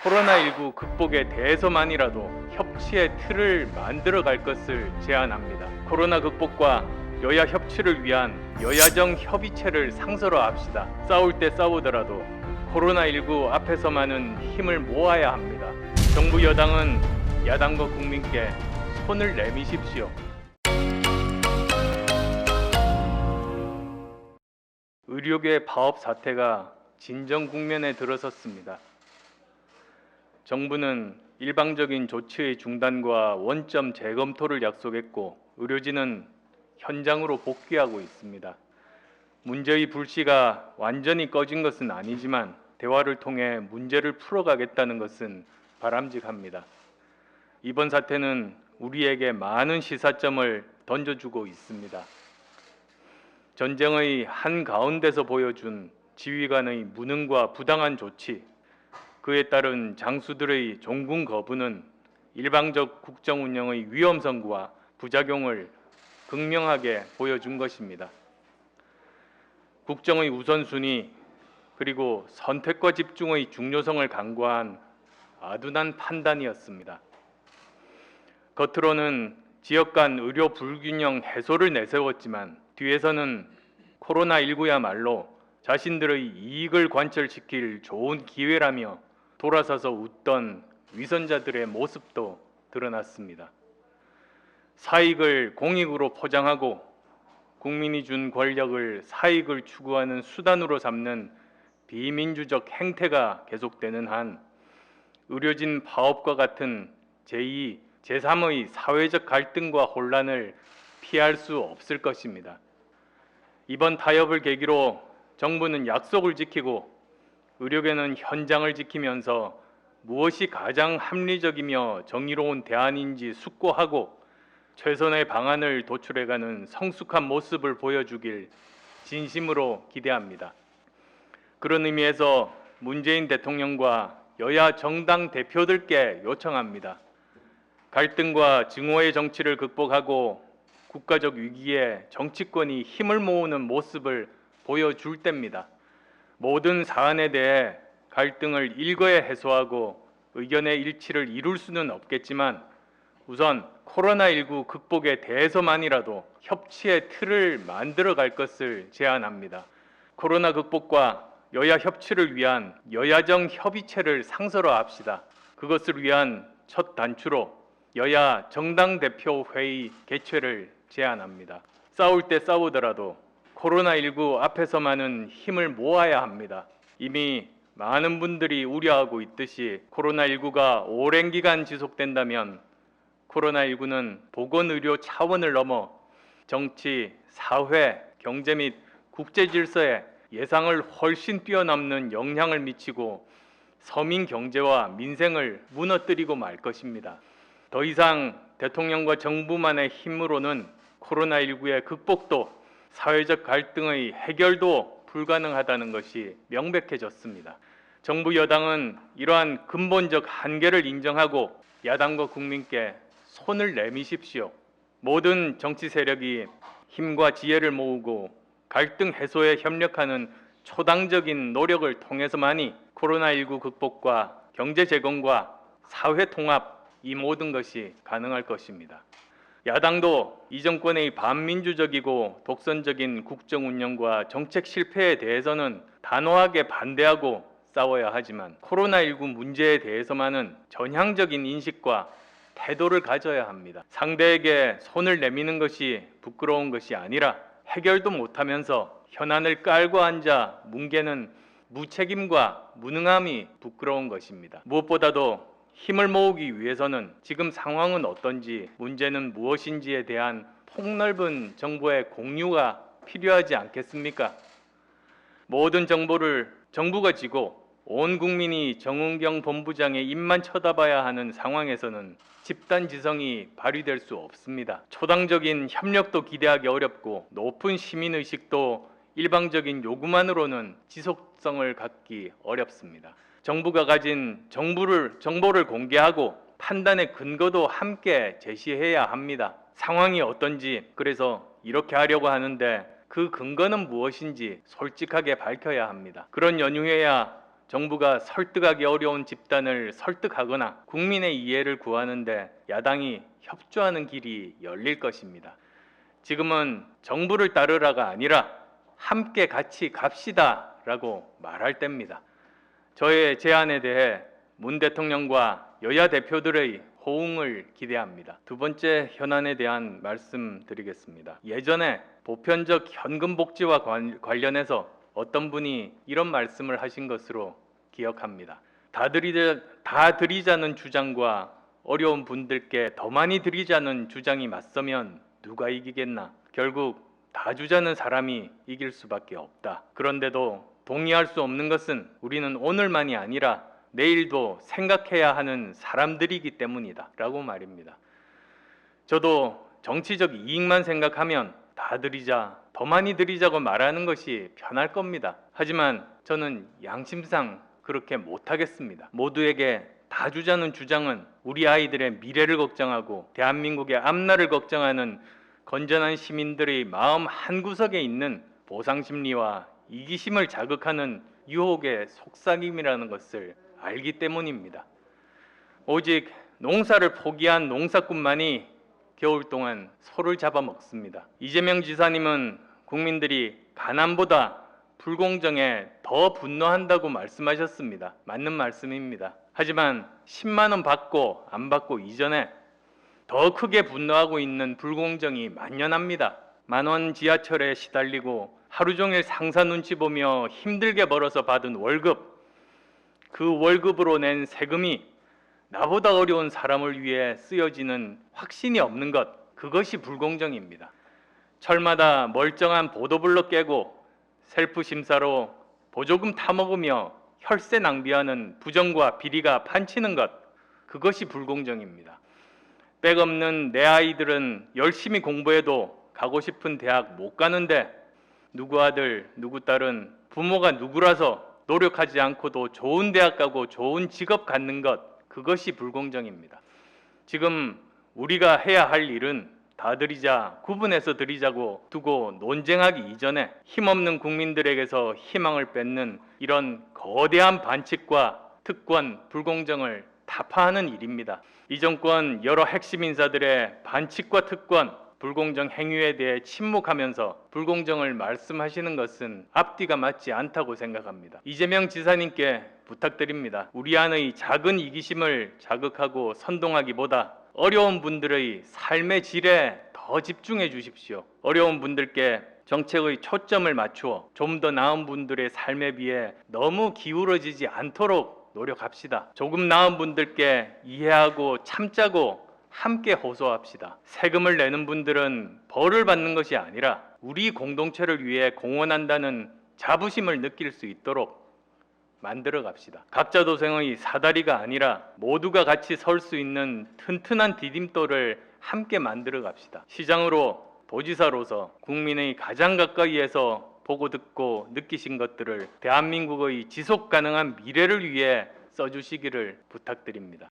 코로나19 극복에 대해서만이라도 협치의 틀을 만들어 갈 것을 제안합니다. 코로나 극복과 여야 협치를 위한 여야정 협의체를 상설화합시다. 싸울 때 싸우더라도 코로나19 앞에서만은 힘을 모아야 합니다. 정부 여당은 야당과 국민께 손을 내미십시오. 의료계 파업 사태가 진정 국면에 들어섰습니다. 정부는 일방적인 조치의 중단과 원점 재검토를 약속했고 의료진은 현장으로 복귀하고 있습니다. 문제의 불씨가 완전히 꺼진 것은 아니지만 대화를 통해 문제를 풀어가겠다는 것은 바람직합니다. 이번 사태는 우리에게 많은 시사점을 던져주고 있습니다. 전쟁의 한가운데서 보여준 지휘관의 무능과 부당한 조치, 그에 따른 장수들의 종군 거부는 일방적 국정 운영의 위험성과 부작용을 극명하게 보여준 것입니다. 국정의 우선순위 그리고 선택과 집중의 중요성을 간과한 아둔한 판단이었습니다. 겉으로는 지역 간 의료 불균형 해소를 내세웠지만 뒤에서는 코로나19야말로 자신들의 이익을 관철시킬 좋은 기회라며 돌아서서 웃던 위선자들의 모습도 드러났습니다. 사익을 공익으로 포장하고 국민이 준 권력을 사익을 추구하는 수단으로 삼는 비민주적 행태가 계속되는 한 의료진 파업과 같은 제2, 제3의 사회적 갈등과 혼란을 피할 수 없을 것입니다. 이번 타협을 계기로 정부는 약속을 지키고 의료계는 현장을 지키면서 무엇이 가장 합리적이며 정의로운 대안인지 숙고하고 최선의 방안을 도출해가는 성숙한 모습을 보여주길 진심으로 기대합니다. 그런 의미에서 문재인 대통령과 여야 정당 대표들께 요청합니다. 갈등과 증오의 정치를 극복하고 국가적 위기에 정치권이 힘을 모으는 모습을 보여줄 때입니다. 모든 사안에 대해 갈등을 일거에 해소하고 의견의 일치를 이룰 수는 없겠지만 우선 코로나19 극복에 대해서만이라도 협치의 틀을 만들어 갈 것을 제안합니다. 코로나 극복과 여야 협치를 위한 여야정 협의체를 상설화합시다. 그것을 위한 첫 단추로 여야 정당 대표 회의 개최를 제안합니다. 싸울 때 싸우더라도 코로나19 앞에서만은 힘을 모아야 합니다. 이미 많은 분들이 우려하고 있듯이 코로나19가 오랜 기간 지속된다면 코로나19는 보건의료 차원을 넘어 정치, 사회, 경제 및 국제 질서에 예상을 훨씬 뛰어넘는 영향을 미치고 서민 경제와 민생을 무너뜨리고 말 것입니다. 더 이상 대통령과 정부만의 힘으로는 코로나19의 극복도 사회적 갈등의 해결도 불가능하다는 것이 명백해졌습니다. 정부 여당은 이러한 근본적 한계를 인정하고 야당과 국민께 손을 내미십시오. 모든 정치 세력이 힘과 지혜를 모으고 갈등 해소에 협력하는 초당적인 노력을 통해서만이 코로나19 극복과 경제 재건과 사회 통합 이 모든 것이 가능할 것입니다. 야당도 이 정권의 반민주적이고 독선적인 국정 운영과 정책 실패에 대해서는 단호하게 반대하고 싸워야 하지만 코로나19 문제에 대해서만은 전향적인 인식과 태도를 가져야 합니다. 상대에게 손을 내미는 것이 부끄러운 것이 아니라 해결도 못하면서 현안을 깔고 앉아 뭉개는 무책임과 무능함이 부끄러운 것입니다. 무엇보다도 힘을 모으기 위해서는 지금 상황은 어떤지, 문제는 무엇인지에 대한 폭넓은 정보의 공유가 필요하지 않겠습니까? 모든 정보를 정부가 지고 온 국민이 정은경 본부장의 입만 쳐다봐야 하는 상황에서는 집단 지성이 발휘될 수 없습니다. 초당적인 협력도 기대하기 어렵고 높은 시민의식도 일방적인 요구만으로는 지속성을 갖기 어렵습니다. 정부가 가진 정보를 공개하고 판단의 근거도 함께 제시해야 합니다. 상황이 어떤지, 그래서 이렇게 하려고 하는데 그 근거는 무엇인지 솔직하게 밝혀야 합니다. 그런 연유에야 정부가 설득하기 어려운 집단을 설득하거나 국민의 이해를 구하는데 야당이 협조하는 길이 열릴 것입니다. 지금은 정부를 따르라가 아니라 함께 같이 갑시다 라고 말할 때입니다. 저의 제안에 대해 문 대통령과 여야 대표들의 호응을 기대합니다. 두 번째 현안에 대한 말씀드리겠습니다. 예전에 보편적 현금 복지와 관련해서 어떤 분이 이런 말씀을 하신 것으로 기억합니다. 다 드리자는 주장과 어려운 분들께 더 많이 드리자는 주장이 맞서면 누가 이기겠나? 결국 다 주자는 사람이 이길 수밖에 없다. 그런데도 동의할 수 없는 것은 우리는 오늘만이 아니라 내일도 생각해야 하는 사람들이기 때문이다 라고 말입니다. 저도 정치적 이익만 생각하면 다 드리자, 더 많이 드리자고 말하는 것이 편할 겁니다. 하지만 저는 양심상 그렇게 못하겠습니다. 모두에게 다 주자는 주장은 우리 아이들의 미래를 걱정하고 대한민국의 앞날을 걱정하는 건전한 시민들의 마음 한구석에 있는 보상심리와 이기심을 자극하는 유혹의 속삭임이라는 것을 알기 때문입니다. 오직 농사를 포기한 농사꾼만이 겨울 동안 소를 잡아먹습니다. 이재명 지사님은 국민들이 가난보다 불공정에 더 분노한다고 말씀하셨습니다. 맞는 말씀입니다. 하지만 10만 원 받고 안 받고 이전에 더 크게 분노하고 있는 불공정이 만연합니다. 만원 지하철에 시달리고 하루 종일 상사 눈치 보며 힘들게 벌어서 받은 월급, 그 월급으로 낸 세금이 나보다 어려운 사람을 위해 쓰여지는 확신이 없는 것, 그것이 불공정입니다. 철마다 멀쩡한 보도블럭 깨고 셀프 심사로 보조금 타먹으며 혈세 낭비하는 부정과 비리가 판치는 것, 그것이 불공정입니다. 백 없는 내 아이들은 열심히 공부해도 가고 싶은 대학 못 가는데 누구 아들, 누구 딸은 부모가 누구라서 노력하지 않고도 좋은 대학 가고 좋은 직업 갖는 것, 그것이 불공정입니다. 지금 우리가 해야 할 일은 다 드리자, 구분해서 드리자고 두고 논쟁하기 이전에 힘없는 국민들에게서 희망을 뺏는 이런 거대한 반칙과 특권, 불공정을 타파하는 일입니다. 이 정권 여러 핵심 인사들의 반칙과 특권, 불공정 행위에 대해 침묵하면서 불공정을 말씀하시는 것은 앞뒤가 맞지 않다고 생각합니다. 이재명 지사님께 부탁드립니다. 우리 안의 작은 이기심을 자극하고 선동하기보다 어려운 분들의 삶의 질에 더 집중해 주십시오. 어려운 분들께 정책의 초점을 맞추어 좀 더 나은 분들의 삶에 비해 너무 기울어지지 않도록 노력합시다. 조금 나은 분들께 이해하고 참자고 함께 호소합시다. 세금을 내는 분들은 벌을 받는 것이 아니라 우리 공동체를 위해 공헌한다는 자부심을 느낄 수 있도록 만들어 갑시다. 각자 도생의 사다리가 아니라 모두가 같이 설 수 있는 튼튼한 디딤돌을 함께 만들어 갑시다. 시장으로 도지사로서 국민의 가장 가까이에서 보고 듣고 느끼신 것들을 대한민국의 지속 가능한 미래를 위해 써주시기를 부탁드립니다.